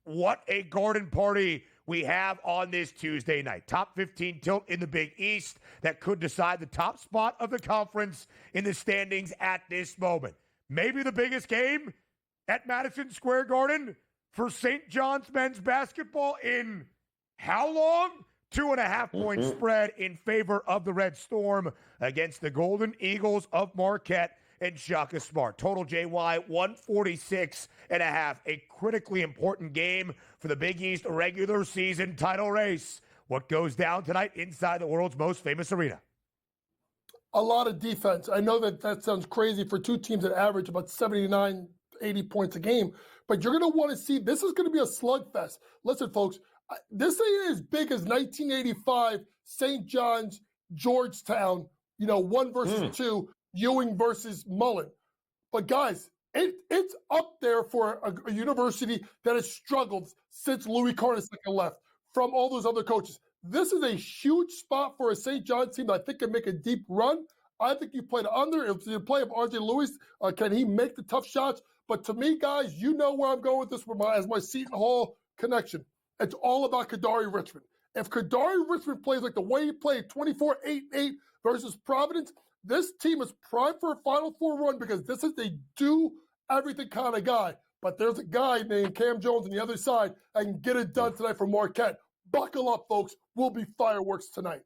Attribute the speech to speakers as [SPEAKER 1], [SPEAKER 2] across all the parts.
[SPEAKER 1] what a Garden party we have on this Tuesday night. Top 15 tilt in the Big East that could decide the top spot of the conference in the standings at this moment. Maybe the biggest game at Madison Square Garden for St. John's men's basketball in how long? 2.5-point spread in favor of the Red Storm against the Golden Eagles of Marquette and Shaka Smart. Total JY 146.5. A critically important game for the Big East regular season title race. What goes down tonight inside the world's most famous arena?
[SPEAKER 2] A lot of defense. I know that sounds crazy for two teams that average about 79, 80 points a game, but you're going to want to see, this is going to be a slugfest. Listen, folks, this ain't as big as 1985 St. John's, Georgetown, 1 versus 2, Ewing versus Mullen. But guys, it's up there for a university that has struggled since Louis Carnesecca left from all those other coaches. This is a huge spot for a St. John's team that I think can make a deep run. I think you play the under. If you play of R.J. Lewis, can he make the tough shots? But to me, guys, you know where I'm going with this as my Seton Hall connection. It's all about Kadary Richmond. If Kadary Richmond plays like the way he played 24-8-8 versus Providence, this team is primed for a Final Four run because this is a do-everything kind of guy. But there's a guy named Cam Jones on the other side that can get it done tonight for Marquette. Buckle up, folks. We'll be fireworks tonight.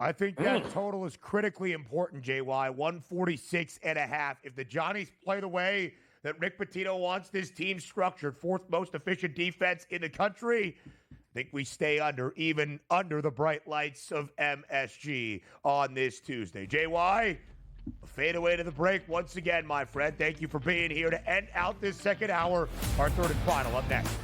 [SPEAKER 1] I think that total is critically important, JY. 146.5. If the Johnnies play the way that Rick Pitino wants this team structured, fourth most efficient defense in the country, I think we stay even under the bright lights of MSG on this Tuesday. JY, a fade away to the break once again, my friend. Thank you for being here to end out this second hour. Our third and final up next.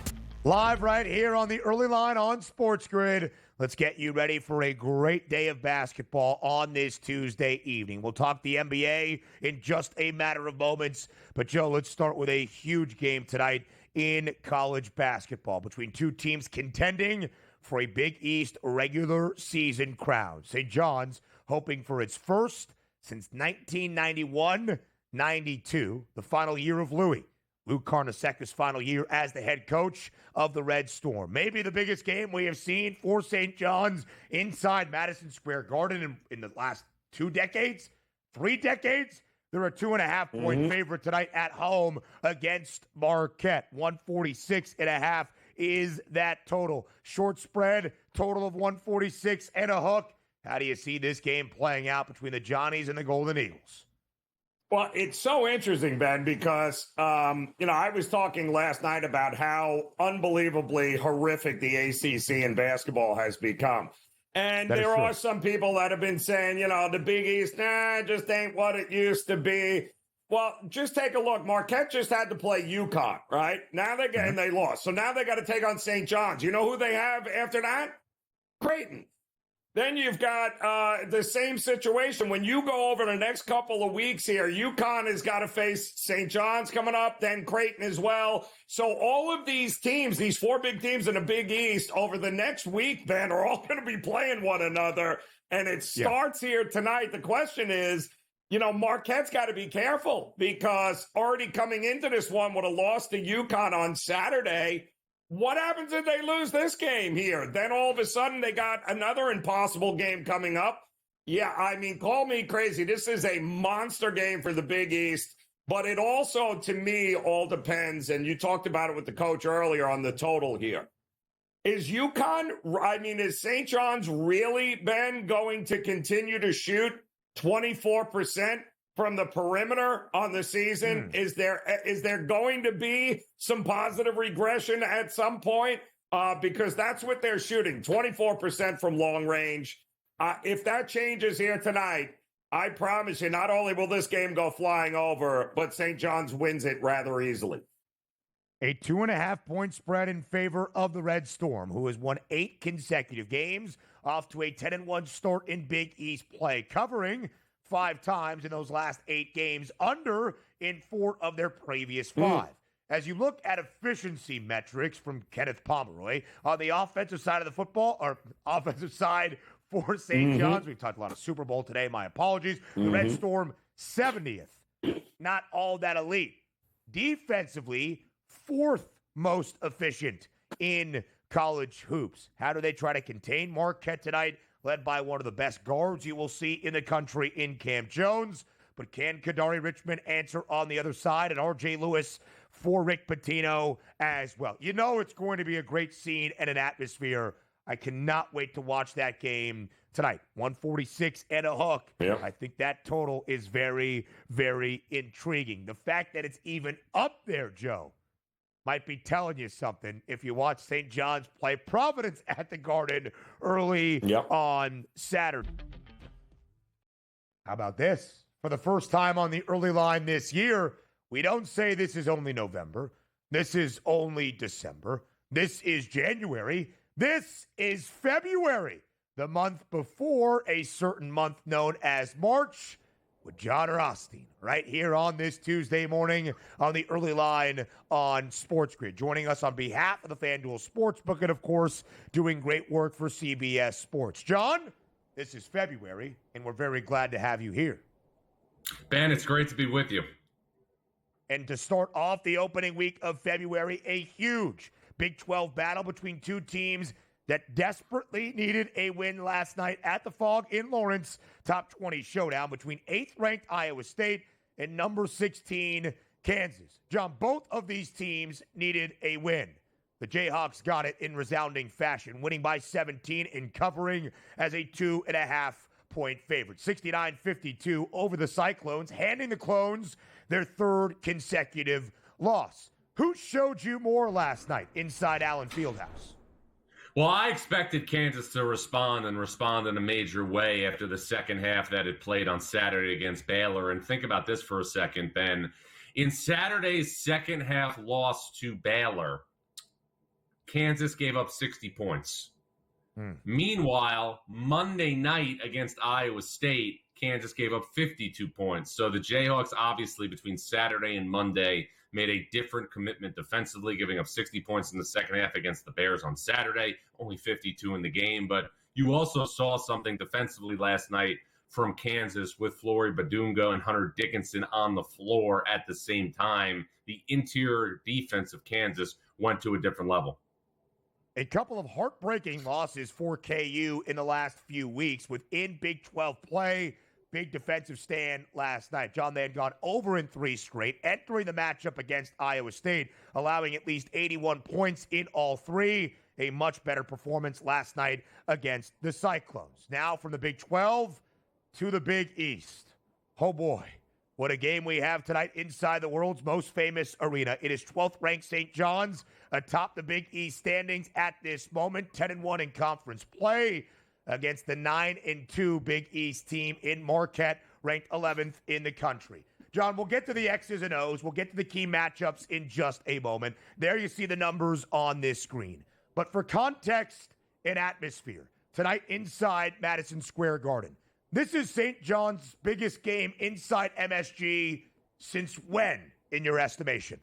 [SPEAKER 1] Live right here on the early line on SportsGrid. Let's get you ready for a great day of basketball on this Tuesday evening. We'll talk the NBA in just a matter of moments. But, Joe, let's start with a huge game tonight in college basketball between two teams contending for a Big East regular season crown. St. John's hoping for its first since 1991-92, the final year of Louis Carnesecca's final year as the head coach of the Red Storm. Maybe the biggest game we have seen for St. John's inside Madison Square Garden in the last 3 decades. They're a 2.5-point favorite tonight at home against Marquette. 146.5 is that total. Short spread, total of 146 and a hook. How do you see this game playing out between the Johnnies and the Golden Eagles?
[SPEAKER 3] Well, it's so interesting, Ben, because, I was talking last night about how unbelievably horrific the ACC in basketball has become. And there are some people that have been saying, the Big East, just ain't what it used to be. Well, just take a look. Marquette just had to play UConn, right? Now and they lost. So now they got to take on St. John's. You know who they have after that? Creighton. Then you've got the same situation. When you go over the next couple of weeks here, UConn has got to face St. John's coming up, then Creighton as well. So all of these teams, these 4 big teams in the Big East over the next week, Ben, are all going to be playing one another. And it starts here tonight. The question is, Marquette's got to be careful because already coming into this one with a loss to UConn on Saturday, what happens if they lose this game here? Then all of a sudden they got another impossible game coming up. Yeah, call me crazy. This is a monster game for the Big East. But it also, to me, all depends, and you talked about it with the coach earlier on the total here. Is St. John's really, Ben, going to continue to shoot 24% from the perimeter on the season? Is there going to be some positive regression at some point? Because that's what they're shooting, 24% from long range. If that changes here tonight, I promise you, not only will this game go flying over, but St. John's wins it rather easily.
[SPEAKER 1] A 2.5-point spread in favor of the Red Storm, who has won 8 consecutive games, off to a 10-1 start in Big East play, covering 5 times in those last 8 games, under in 4 of their previous 5. As you look at efficiency metrics from Kenneth Pomeroy on the offensive side of the football, or offensive side for St. John's, we've talked a lot of Super Bowl today, my apologies. The Red Storm, 70th. Not all that elite. Defensively, 4th most efficient in college hoops. How do they try to contain Marquette tonight, led by one of the best guards you will see in the country in Cam Jones? But can Kadary Richmond answer on the other side, and R.J. Lewis for Rick Pitino as well? You know it's going to be a great scene and an atmosphere. I cannot wait to watch that game tonight. 146 and a hook.
[SPEAKER 3] Yeah.
[SPEAKER 1] I think that total is very, very intriguing. The fact that it's even up there, Joe, might be telling you something if you watch St. John's play Providence at the Garden early on Saturday. How about this? For the first time on the early line this year, we don't say this is only November. This is only December. This is January. This is February, the month before a certain month known as March, with John Rothstein right here on this Tuesday morning on the early line on SportsGrid. Joining us on behalf of the FanDuel Sportsbook and, of course, doing great work for CBS Sports. John, this is February, and we're very glad to have you here.
[SPEAKER 4] Ben, it's great to be with you.
[SPEAKER 1] And to start off the opening week of February, a huge Big 12 battle between two teams that desperately needed a win last night at the Fog in Lawrence. Top 20 showdown between 8th-ranked Iowa State and number 16 Kansas. John, both of these teams needed a win. The Jayhawks got it in resounding fashion, winning by 17 and covering as a 2.5-point favorite. 69-52 over the Cyclones, handing the Clones their third consecutive loss. Who showed you more last night inside Allen Fieldhouse?
[SPEAKER 4] Well, I expected Kansas to respond in a major way after the second half that it played on Saturday against Baylor. And think about this for a second, Ben. In Saturday's second half loss to Baylor, Kansas gave up 60 points. Meanwhile, Monday night against Iowa State, Kansas gave up 52 points. So the Jayhawks, obviously, between Saturday and Monday, made a different commitment defensively, giving up 60 points in the second half against the Bears on Saturday, only 52 in the game. But you also saw something defensively last night from Kansas with Flory Badunga and Hunter Dickinson on the floor at the same time. The interior defense of Kansas went to a different level.
[SPEAKER 1] A couple of heartbreaking losses for KU in the last few weeks within Big 12 play. Big defensive stand last night. John, they had gone over in 3 straight, entering the matchup against Iowa State, allowing at least 81 points in all 3. A much better performance last night against the Cyclones. Now from the Big 12 to the Big East. Oh boy, what a game we have tonight inside the world's most famous arena. It is 12th ranked St. John's atop the Big East standings at this moment, 10-1 in conference play against the 9-2 Big East team in Marquette, ranked 11th in the country. John, we'll get to the X's and O's. We'll get to the key matchups in just a moment. There you see the numbers on this screen. But for context and atmosphere, tonight inside Madison Square Garden, this is St. John's biggest game inside MSG since when, in your estimation?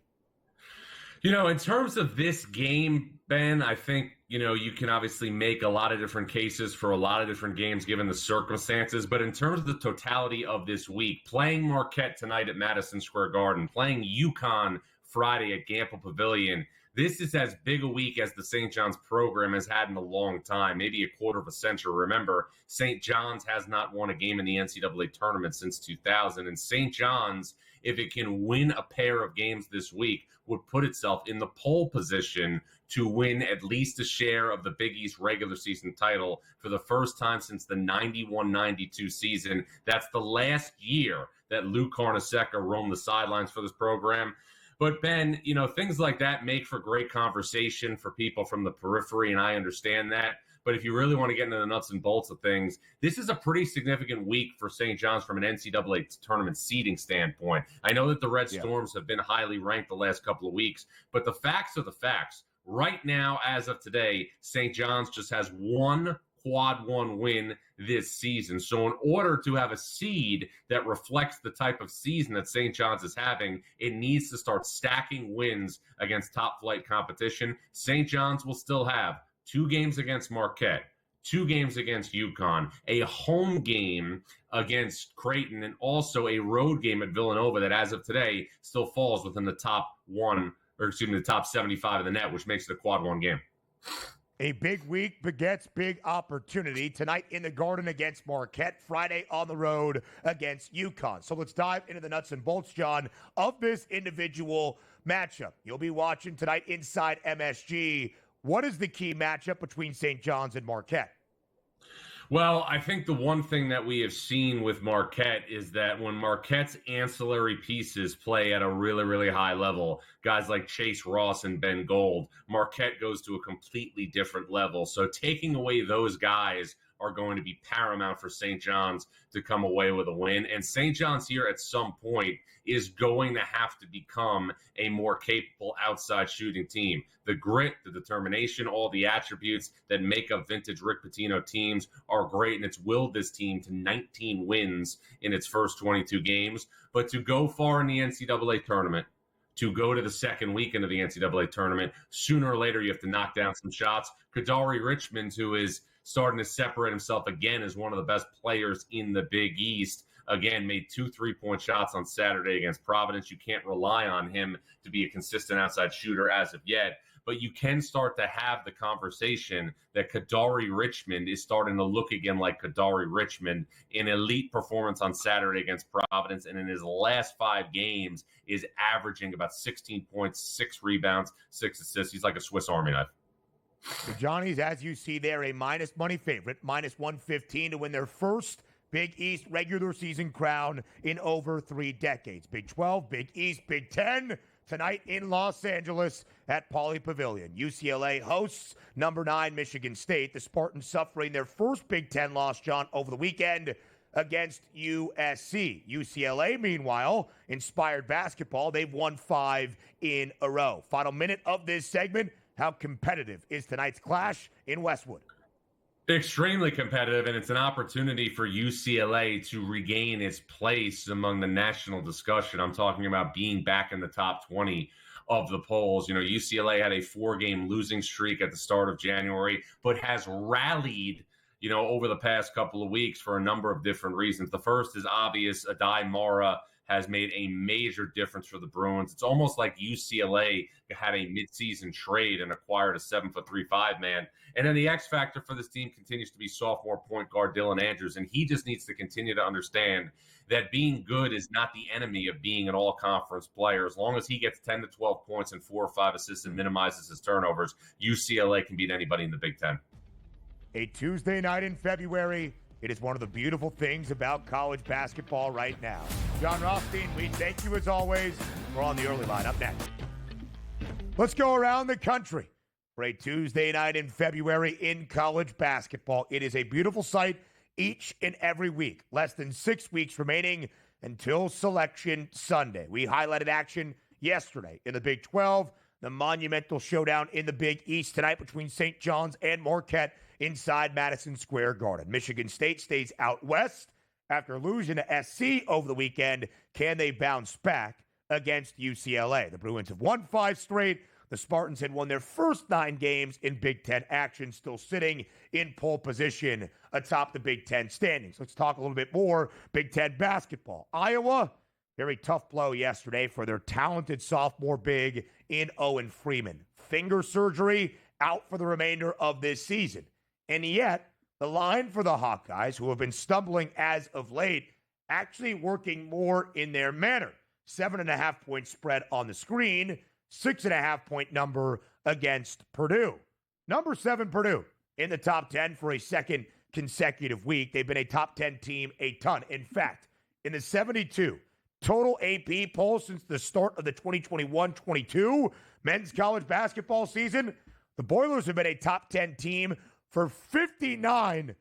[SPEAKER 4] You know, in terms of this game, Ben, I think, you can obviously make a lot of different cases for a lot of different games given the circumstances. But in terms of the totality of this week, playing Marquette tonight at Madison Square Garden, playing UConn Friday at Gamble Pavilion, this is as big a week as the St. John's program has had in a long time, maybe a quarter of a century. Remember, St. John's has not won a game in the NCAA tournament since 2000. And St. John's, if it can win a pair of games this week, would put itself in the pole position to win at least a share of the Big East regular season title for the first time since the 91-92 season. That's the last year that Lou Carnesecca roamed the sidelines for this program. But, Ben, things like that make for great conversation for people from the periphery, and I understand that. But if you really want to get into the nuts and bolts of things, this is a pretty significant week for St. John's from an NCAA tournament seeding standpoint. I know that the Red Storms have been highly ranked the last couple of weeks, but the facts are the facts. Right now, as of today, St. John's just has one quad one win this season. So in order to have a seed that reflects the type of season that St. John's is having, it needs to start stacking wins against top flight competition. St. John's will still have 2 games against Marquette, 2 games against UConn, a home game against Creighton, and also a road game at Villanova that as of today still falls within the top 1 the top 75 of the net, which makes it a quad one game.
[SPEAKER 1] A big week begets big opportunity. Tonight in the Garden against Marquette. Friday on the road against UConn. So let's dive into the nuts and bolts, John, of this individual matchup. You'll be watching tonight inside MSG. What is the key matchup between St. John's and Marquette?
[SPEAKER 4] Well, I think the one thing that we have seen with Marquette is that when Marquette's ancillary pieces play at a really, really high level, guys like Chase Ross and Ben Gold, Marquette goes to a completely different level. So taking away those guys are going to be paramount for St. John's to come away with a win. And St. John's here at some point is going to have to become a more capable outside shooting team. The grit, the determination, all the attributes that make up vintage Rick Pitino teams are great, and it's willed this team to 19 wins in its first 22 games. But to go far in the NCAA tournament, to go to the second weekend of the NCAA tournament, sooner or later you have to knock down some shots. Kadary Richmond, who is starting to separate himself again as one of the best players in the Big East, again, made 2 3-point shots on Saturday against Providence. You can't rely on him to be a consistent outside shooter as of yet, but you can start to have the conversation that Kadary Richmond is starting to look again like Kadary Richmond. An elite performance on Saturday against Providence, and in his last 5 games is averaging about 16 points, 6 rebounds, 6 assists. He's like a Swiss Army knife.
[SPEAKER 1] The Johnnies, as you see there, a minus money favorite, minus 115 to win their first Big East regular season crown in over 3 decades. Big 12, Big East, Big 10, tonight in Los Angeles at Pauley Pavilion. UCLA hosts number 9 Michigan State. The Spartans suffering their first Big 10 loss, John, over the weekend against USC. UCLA, meanwhile, inspired basketball. They've won 5 in a row. Final minute of this segment. How competitive is tonight's clash in Westwood?
[SPEAKER 4] Extremely competitive, and it's an opportunity for UCLA to regain its place among the national discussion. I'm talking about being back in the top 20 of the polls. You know, UCLA had a 4-game losing streak at the start of January, but has rallied, you know, over the past couple of weeks for a number of different reasons. The first is obvious. Adai Mara has made a major difference for the Bruins. It's almost like UCLA had a midseason trade and acquired a 7'3" man. And then the X factor for this team continues to be sophomore point guard Dylan Andrews, and he just needs to continue to understand that being good is not the enemy of being an all-conference player. As long as he gets 10 to 12 points and 4 or 5 assists and minimizes his turnovers, UCLA can beat anybody in the Big Ten.
[SPEAKER 1] A Tuesday night in February. It is one of the beautiful things about college basketball right now. John Rothstein, we thank you as always. We're on the early line. Up next, let's go around the country for a Tuesday night in February in college basketball. It is a beautiful sight each and every week. Less than 6 weeks remaining until Selection Sunday. We highlighted action yesterday in the Big 12, the monumental showdown in the Big East tonight between St. John's and Marquette inside Madison Square Garden. Michigan State stays out west after losing to SC over the weekend. Can they bounce back against UCLA? The Bruins have won 5 straight. The Spartans had won their first 9 games in Big Ten action, still sitting in pole position atop the Big Ten standings. Let's talk a little bit more Big Ten basketball. Iowa, very tough blow yesterday for their talented sophomore big in Owen Freeman. Finger surgery, out for the remainder of this season. And yet, the line for the Hawkeyes, who have been stumbling as of late, actually working more in their manner. 7.5-point spread on the screen, 6.5-point number against Purdue. Number 7, Purdue, in the top 10 for a second consecutive week. They've been a top 10 team a ton. In fact, in the 72 total AP polls since the start of the 2021-22 men's college basketball season, the Boilers have been a top 10 team for 59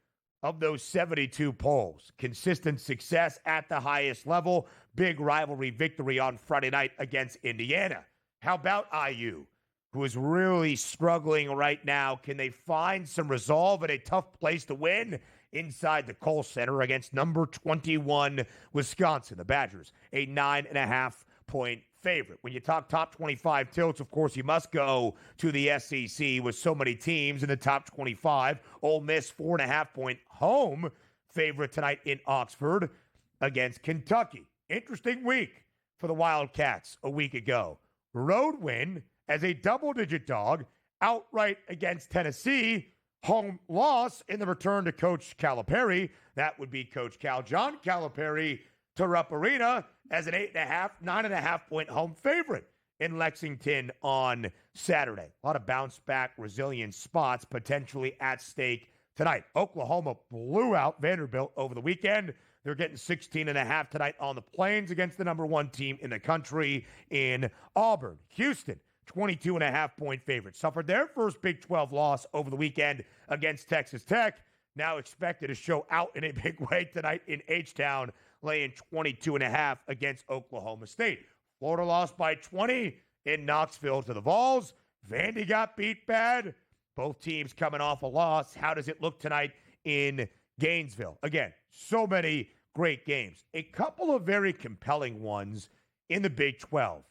[SPEAKER 1] of those 72 polls. Consistent success at the highest level. Big rivalry victory on Friday night against Indiana. How about IU, who is really struggling right now? Can they find some resolve at a tough place to win inside the Kohl Center against number 21 Wisconsin? The Badgers, a 9.5-point favorite. When you talk top 25 tilts, of course, you must go to the SEC with so many teams in the top 25. Ole Miss, 4.5-point home favorite tonight in Oxford against Kentucky. Interesting week for the Wildcats a week ago. road win as a double-digit dog outright against Tennessee. Home loss in the return to Coach Calipari. That would be Coach Cal. John Calipari to Rupp Arena as an 8.5, 9.5-point home favorite in Lexington on Saturday. A lot of bounce-back, resilient spots potentially at stake tonight. Oklahoma blew out Vanderbilt over the weekend. They're getting 16.5 tonight on the Plains against the number 1 team in the country in Auburn. Houston, 22.5-point favorite. Suffered their first Big 12 loss over the weekend against Texas Tech. Now expected to show out in a big way tonight in H-Town, laying 22.5 against Oklahoma State. Florida lost by 20 in Knoxville to the Vols. Vandy got beat bad. Both teams coming off a loss. How does it look tonight in Gainesville? Again, so many great games. A couple of very compelling ones in the Big 12.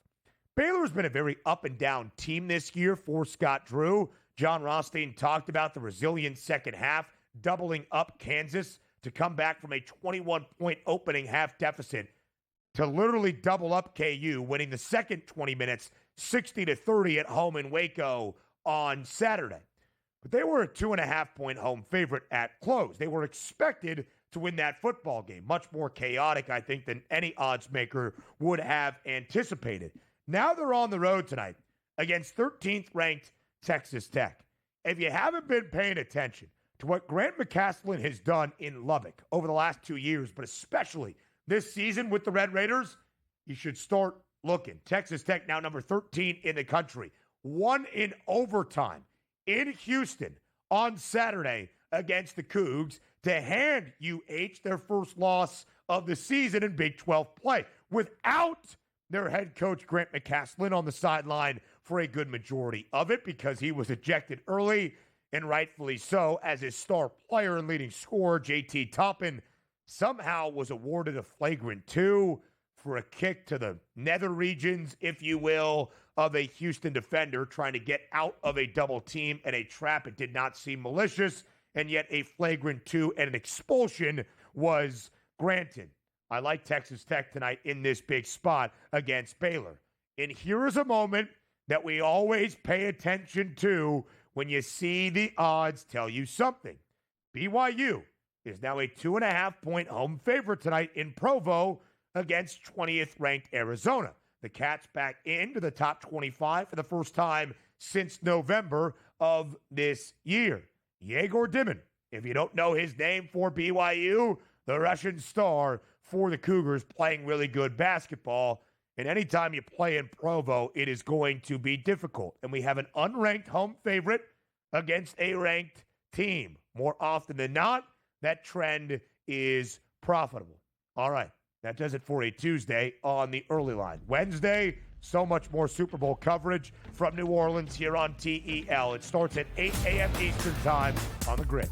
[SPEAKER 1] Baylor's been a very up and down team this year for Scott Drew. John Rothstein talked about the resilient second half, doubling up Kansas to come back from a 21-point opening half deficit to literally double up KU, winning the second 20 minutes, 60-30 at home in Waco on Saturday. But they were a 2.5-point home favorite at close. They were expected to win that football game. Much more chaotic, I think, than any odds maker would have anticipated. Now they're on the road tonight against 13th ranked Texas Tech. If you haven't been paying attention to what Grant McCasland has done in Lubbock over the last 2 years, but especially this season with the Red Raiders, you should start looking. Texas Tech now number 13 in the country. Won in overtime in Houston on Saturday against the Cougs to hand UH their first loss of the season in Big 12 play without their head coach Grant McCasland on the sideline for a good majority of it because he was ejected early, and rightfully so, as his star player and leading scorer JT Toppin somehow was awarded a flagrant 2 for a kick to the nether regions, if you will, of a Houston defender trying to get out of a double team and a trap. It did not seem malicious, and yet a flagrant 2 and an expulsion was granted. I like Texas Tech tonight in this big spot against Baylor. And here is a moment that we always pay attention to when you see the odds tell you something. BYU is now a 2.5-point home favorite tonight in Provo against 20th ranked Arizona. The Cats back into the top 25 for the first time since November of this year. Yegor Dimon, if you don't know his name for BYU, the Russian star for the Cougars, playing really good basketball. And anytime you play in Provo, it is going to be difficult. And we have an unranked home favorite against a ranked team. More often than not, that trend is profitable. All right, that does it for a Tuesday on the early line. Wednesday, so much more Super Bowl coverage from New Orleans here on TEL. It starts at 8 a.m. Eastern Time on the Grid.